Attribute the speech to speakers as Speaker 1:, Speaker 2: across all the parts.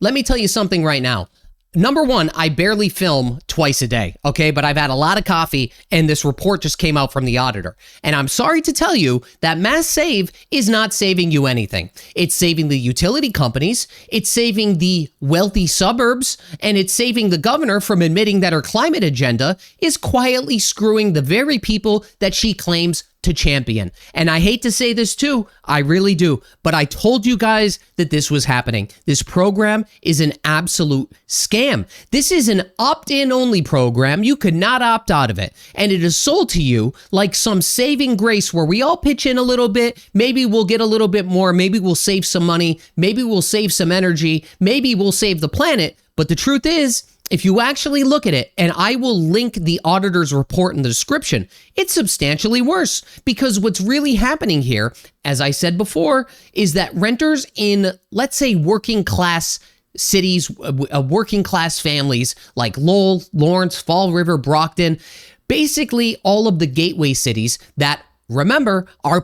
Speaker 1: Let me tell you something right now. Number one, I barely film twice a day, okay? But I've had a lot of coffee, and this report just came out from the auditor. And I'm sorry to tell you that MassSave is not saving you anything. It's saving the utility companies, it's saving the wealthy suburbs, and it's saving the governor from admitting that her climate agenda is quietly screwing the very people that she claims to champion. And I hate to say this too, I really do, but I told you guys that this was happening. This program is an absolute scam. This is an opt-in only program. You could not opt out of it. And it is sold to you like some saving grace where we all pitch in a little bit. Maybe we'll get a little bit more. Maybe we'll save some money. Maybe we'll save some energy. Maybe we'll save the planet. But the truth is, if you actually look at it, and I will link the auditor's report in the description, it's substantially worse, because what's really happening here, as I said before, is that renters in, let's say, working class cities, working class families like Lowell, Lawrence, Fall River, Brockton, basically all of the gateway cities that, remember, our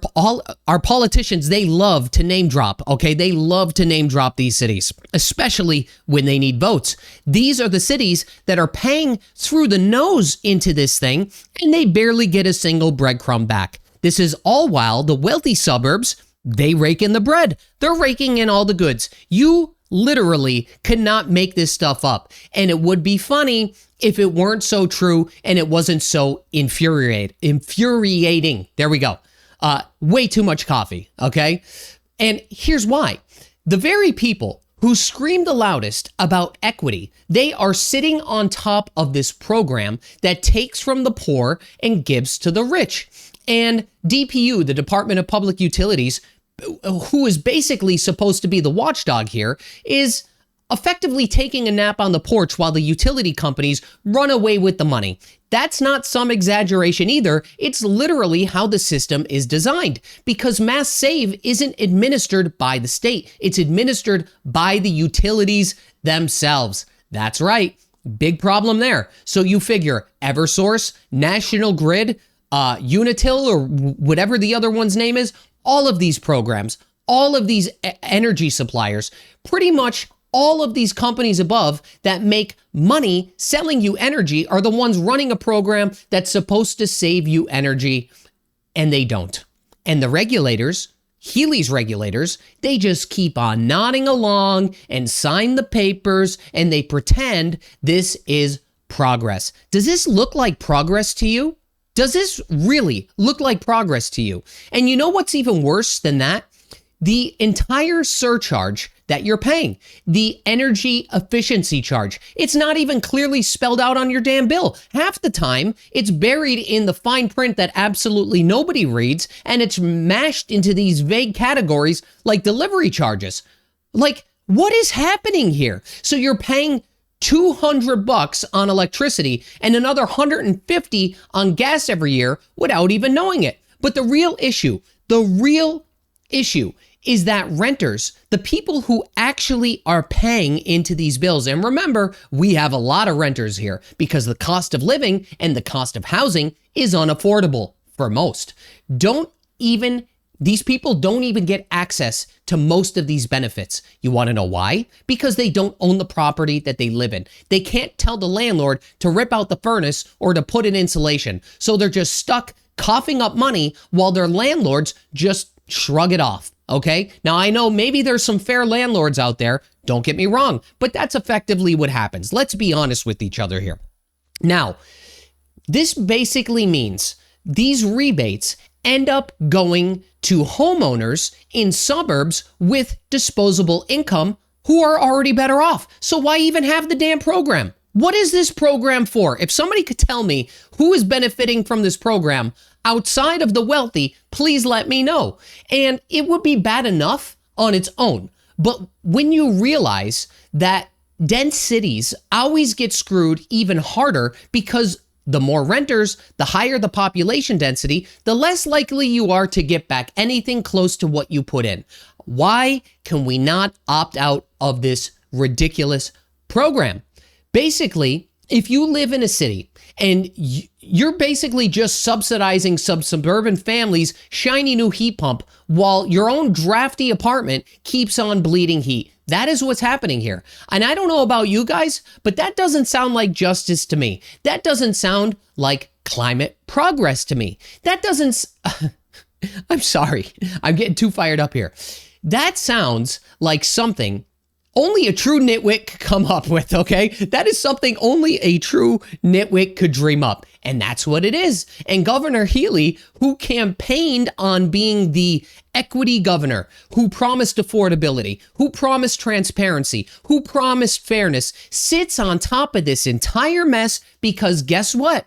Speaker 1: politicians, they love to name drop, okay? They love to name drop these cities, especially when they need votes. These are the cities that are paying through the nose into this thing, and they barely get a single breadcrumb back. This is all while the wealthy suburbs, they rake in the bread. They're raking in all the goods. You literally cannot make this stuff up. And it would be funny if it weren't so true and it wasn't so infuriating. There we go. Way too much coffee, okay? And here's why. The very people who scream the loudest about equity, they are sitting on top of this program that takes from the poor and gives to the rich. And DPU, the Department of Public Utilities, who is basically supposed to be the watchdog here, is effectively taking a nap on the porch while the utility companies run away with the money. That's not some exaggeration either. It's literally how the system is designed, because MassSave isn't administered by the state. It's administered by the utilities themselves. That's right. Big problem there. So you figure Eversource, National Grid, Unitil, or whatever the other one's name is, all of these programs, all of these energy suppliers, pretty much all of these companies above that make money selling you energy are the ones running a program that's supposed to save you energy, and they don't. And the regulators, Healey's regulators, they just keep on nodding along and sign the papers, and they pretend this is progress. Does this look like progress to you? Does this really look like progress to you? And you know what's even worse than that? The entire surcharge that you're paying, the energy efficiency charge, it's not even clearly spelled out on your damn bill. Half the time, it's buried in the fine print that absolutely nobody reads, and it's mashed into these vague categories like delivery charges. Like, what is happening here? So you're paying $200 on electricity and another $150 on gas every year without even knowing it. But the real issue is that renters, the people who actually are paying into these bills, and remember, we have a lot of renters here because the cost of living and the cost of housing is unaffordable for most. These people don't even get access to most of these benefits. You want to know why? Because they don't own the property that they live in. They can't tell the landlord to rip out the furnace or to put in insulation. So they're just stuck coughing up money while their landlords just shrug it off. Okay? Now, I know maybe there's some fair landlords out there. Don't get me wrong, but that's effectively what happens. Let's be honest with each other here. Now, this basically means these rebates end up going to homeowners in suburbs with disposable income who are already better off. So why even have the damn program? What is this program for? If somebody could tell me who is benefiting from this program outside of the wealthy, please let me know. And it would be bad enough on its own. But when you realize that dense cities always get screwed even harder because the more renters, the higher the population density, the less likely you are to get back anything close to what you put in. Why can we not opt out of this ridiculous program? Basically, if you live in a city and you're basically just subsidizing some suburban families' shiny new heat pump while your own drafty apartment keeps on bleeding heat, That is what's happening here. And I don't know about you guys, but that doesn't sound like justice to me. That doesn't sound like climate progress to me. That doesn't, I'm sorry, I'm getting too fired up here. That sounds like something only a true nitwit could come up with, okay? That is something only a true nitwit could dream up. And that's what it is. And Governor Healey, who campaigned on being the equity governor, who promised affordability, who promised transparency, who promised fairness, sits on top of this entire mess because guess what?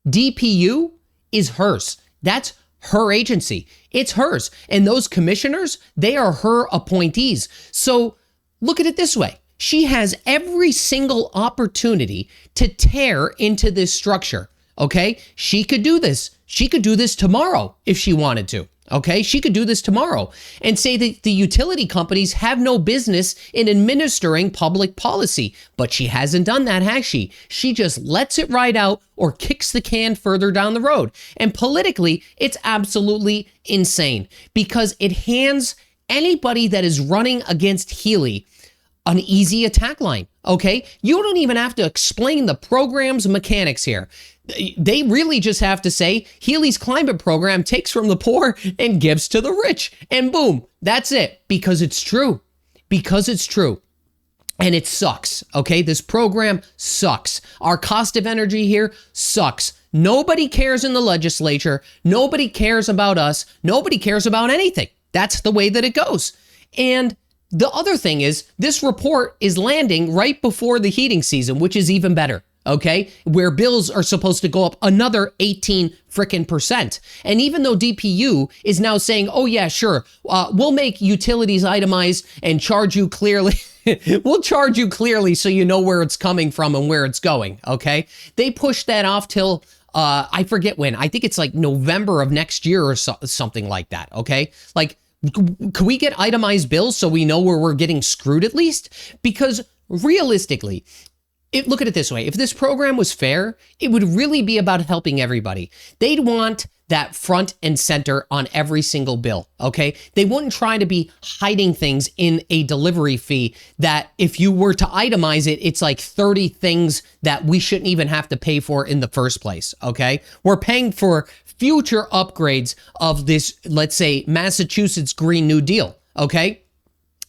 Speaker 1: DPU is hers. That's her agency. It's hers. And those commissioners, they are her appointees. So look at it this way. She has every single opportunity to tear into this structure, okay? She could do this. She could do this tomorrow if she wanted to, okay? She could do this tomorrow and say that the utility companies have no business in administering public policy. But she hasn't done that, has she? She just lets it ride out or kicks the can further down the road. And politically, it's absolutely insane because it hands anybody that is running against Healey an easy attack line, okay? You don't even have to explain the program's mechanics here. They really just have to say Healey's climate program takes from the poor and gives to the rich. And boom, that's it. Because it's true. Because it's true. And it sucks, okay? This program sucks. Our cost of energy here sucks. Nobody cares in the legislature. Nobody cares about us. Nobody cares about anything. That's the way that it goes. And the other thing is, this report is landing right before the heating season, which is even better, okay? Where bills are supposed to go up another 18%. And even though DPU is now saying, oh yeah, sure, we'll make utilities itemized and charge you clearly. We'll charge you clearly so you know where it's coming from and where it's going, okay? They pushed that off till, I forget when. I think it's like November of next year or something like that, okay? Like, could we get itemized bills so we know where we're getting screwed at least? Because realistically, look at it this way. If this program was fair, it would really be about helping everybody. They'd want that front and center on every single bill, okay? They wouldn't try to be hiding things in a delivery fee that if you were to itemize it, it's like 30 things that we shouldn't even have to pay for in the first place, okay? We're paying for future upgrades of this, let's say, Massachusetts Green New Deal, okay?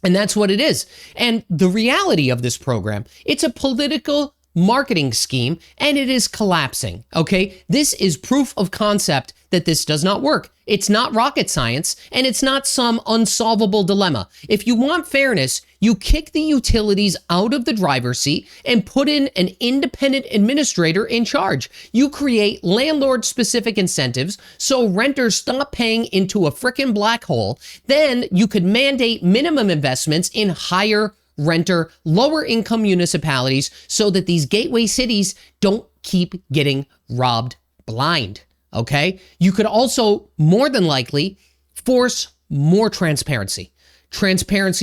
Speaker 1: And that's what it is. And the reality of this program, it's a political marketing scheme and it is collapsing, okay? This is proof of concept that this does not work. It's not rocket science and it's not some unsolvable dilemma. If you want fairness, you kick the utilities out of the driver's seat and put in an independent administrator in charge. You create landlord-specific incentives so renters stop paying into a frickin' black hole. Then you could mandate minimum investments in higher renter, lower income municipalities so that these gateway cities don't keep getting robbed blind, okay? You could also, more than likely, force more transparency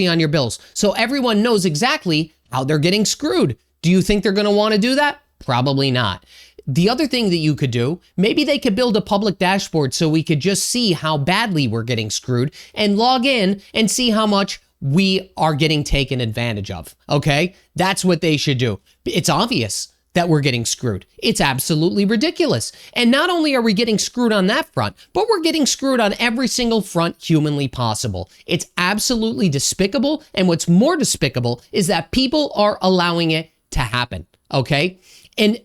Speaker 1: on your bills so everyone knows exactly how they're getting screwed. Do you think they're going to want to do that? Probably not. The other thing that you could do, maybe they could build a public dashboard so we could just see how badly we're getting screwed and log in and see how much we are getting taken advantage of, okay? That's what they should do. It's obvious that we're getting screwed. It's absolutely ridiculous. And not only are we getting screwed on that front, but we're getting screwed on every single front humanly possible. It's absolutely despicable. And what's more despicable is that people are allowing it to happen, okay? And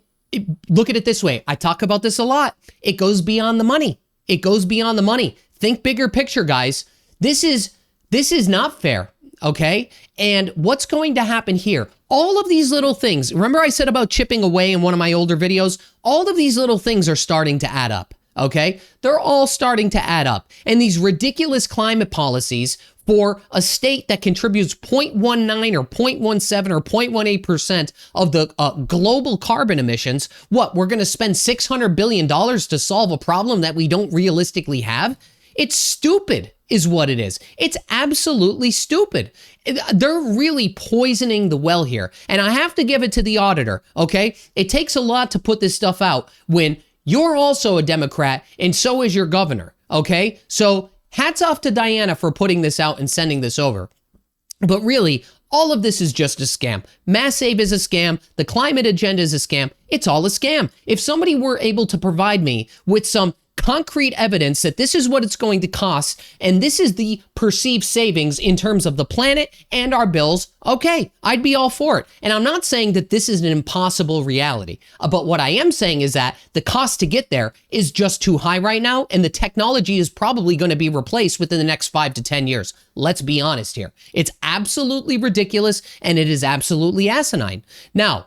Speaker 1: look at it this way. I talk about this a lot. It goes beyond the money. It goes beyond the money. Think bigger picture, guys. This is not fair, okay? And what's going to happen here? All of these little things, remember I said about chipping away in one of my older videos? All of these little things are starting to add up, okay? They're all starting to add up. And these ridiculous climate policies for a state that contributes 0.19 or 0.17 or 0.18% of the global carbon emissions, what, we're going to spend $600 billion to solve a problem that we don't realistically have? It's stupid is what it is. It's absolutely stupid. They're really poisoning the well here. And I have to give it to the auditor, okay? It takes a lot to put this stuff out when you're also a Democrat and so is your governor, okay? So hats off to Diana for putting this out and sending this over. But really, All of this is just a scam. MassSave is a scam. The climate agenda is a scam. It's all a scam. If somebody were able to provide me with some concrete evidence that this is what it's going to cost and this is the perceived savings in terms of the planet and our bills, okay, I'd be all for it. And I'm not saying that this is an impossible reality, but what I am saying is that the cost to get there is just too high right now, and the technology is probably going to be replaced within the next 5 to 10 years. Let's be honest here. It's absolutely ridiculous, and it is absolutely asinine. Now,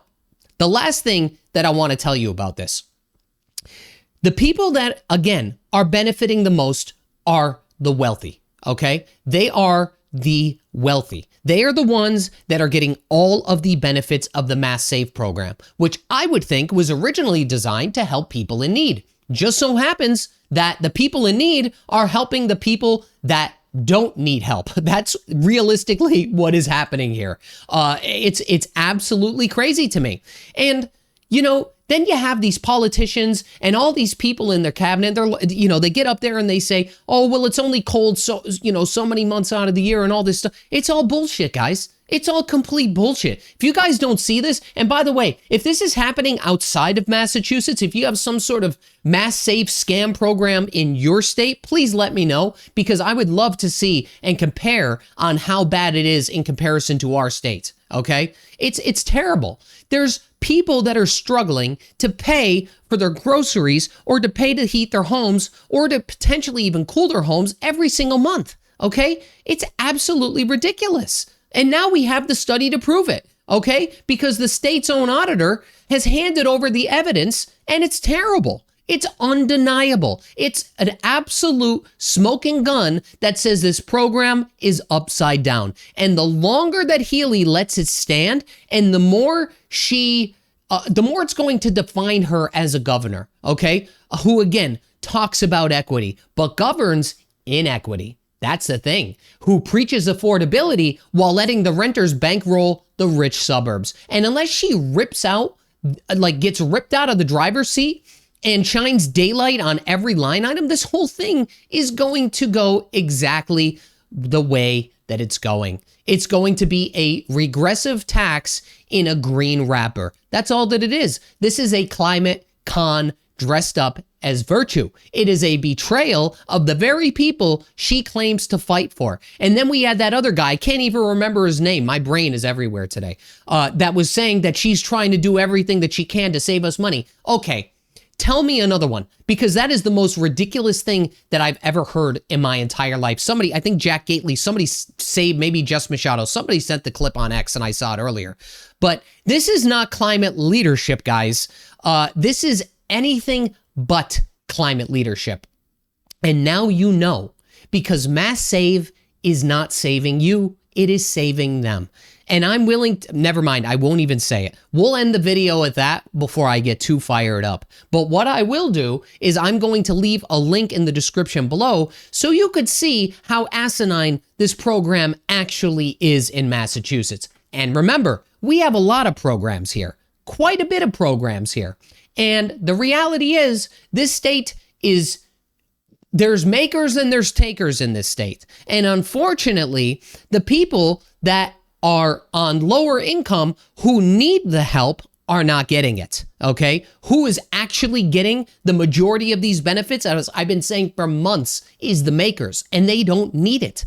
Speaker 1: the last thing that I want to tell you about this. The people that, again, are benefiting the most are the wealthy, okay? They are the wealthy. They are the ones that are getting all of the benefits of the MassSave program, which I would think was originally designed to help people in need. Just so happens that the people in need are helping the people that don't need help. That's realistically what is happening here. It's absolutely crazy to me. And, you know, then you have these politicians and all these people in their cabinet. They get up there and they say, oh, well, it's only cold so many months out of the year and all this stuff. It's all bullshit, guys. It's all complete bullshit. If you guys don't see this, and by the way, if this is happening outside of Massachusetts, if you have some sort of MassSave scam program in your state, please let me know, because I would love to see and compare on how bad it is in comparison to our state. Okay? It's terrible. There's people that are struggling to pay for their groceries or to pay to heat their homes or to potentially even cool their homes every single month. Okay? It's absolutely ridiculous. And now we have the study to prove it, okay? Because the state's own auditor has handed over the evidence, and it's terrible. It's undeniable. It's an absolute smoking gun that says this program is upside down. And the longer that Healey lets it stand, and the more it's going to define her as a governor, okay? Who, again, talks about equity, but governs inequity. That's the thing. Who preaches affordability while letting the renters bankroll the rich suburbs. And unless she gets ripped out of the driver's seat and shines daylight on every line item, this whole thing is going to go exactly the way that it's going. It's going to be a regressive tax in a green wrapper. That's all that it is. This is a climate con dressed up as virtue. It is a betrayal of the very people she claims to fight for. And then we had that other guy, I can't even remember his name, my brain is everywhere today, that was saying that she's trying to do everything that she can to save us money. Okay, tell me another one, because that is the most ridiculous thing that I've ever heard in my entire life. Somebody, I think Jack Gately, somebody saved, maybe Jess Machado, somebody sent the clip on X and I saw it earlier. But this is not climate leadership, guys. This is anything but climate leadership. And now you know, because MassSave is not saving you, it is saving them. And I'm willing to, never mind, I won't even say it. We'll end the video at that before I get too fired up. But what I will do is I'm going to leave a link in the description below so you could see how asinine this program actually is in Massachusetts. And remember, we have a lot of programs here, quite a bit of programs here. And the reality is, this state there's makers and there's takers in this state. And unfortunately, the people that are on lower income who need the help are not getting it, okay? Who is actually getting the majority of these benefits, as I've been saying for months, is the makers, and they don't need it.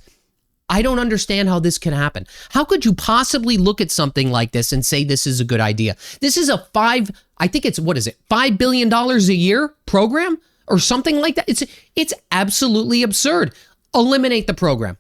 Speaker 1: I don't understand how this can happen. How could you possibly look at something like this and say this is a good idea? This is a $5 billion a year program or something like that. It's absolutely absurd. Eliminate the program.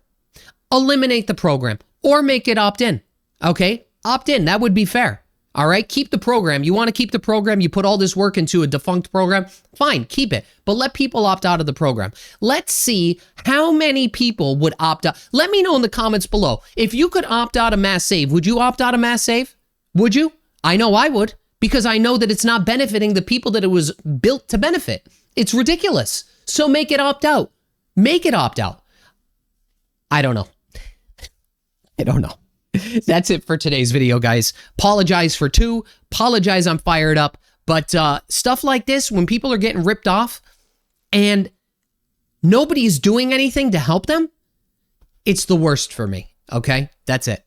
Speaker 1: Eliminate the program or make it opt-in. Okay? Opt-in. That would be fair. All right? Keep the program. You want to keep the program? You put all this work into a defunct program? Fine, keep it. But let people opt out of the program. Let's see how many people would opt out. Let me know in the comments below. If you could opt out of MassSave, would you opt out of MassSave? Would you? I know I would, because I know that it's not benefiting the people that it was built to benefit. It's ridiculous. So make it opt out. Make it opt out. I don't know. I don't know. That's it for today's video, guys. Apologize for two. Apologize I'm fired up. But stuff like this, when people are getting ripped off and nobody's doing anything to help them, it's the worst for me. Okay? That's it.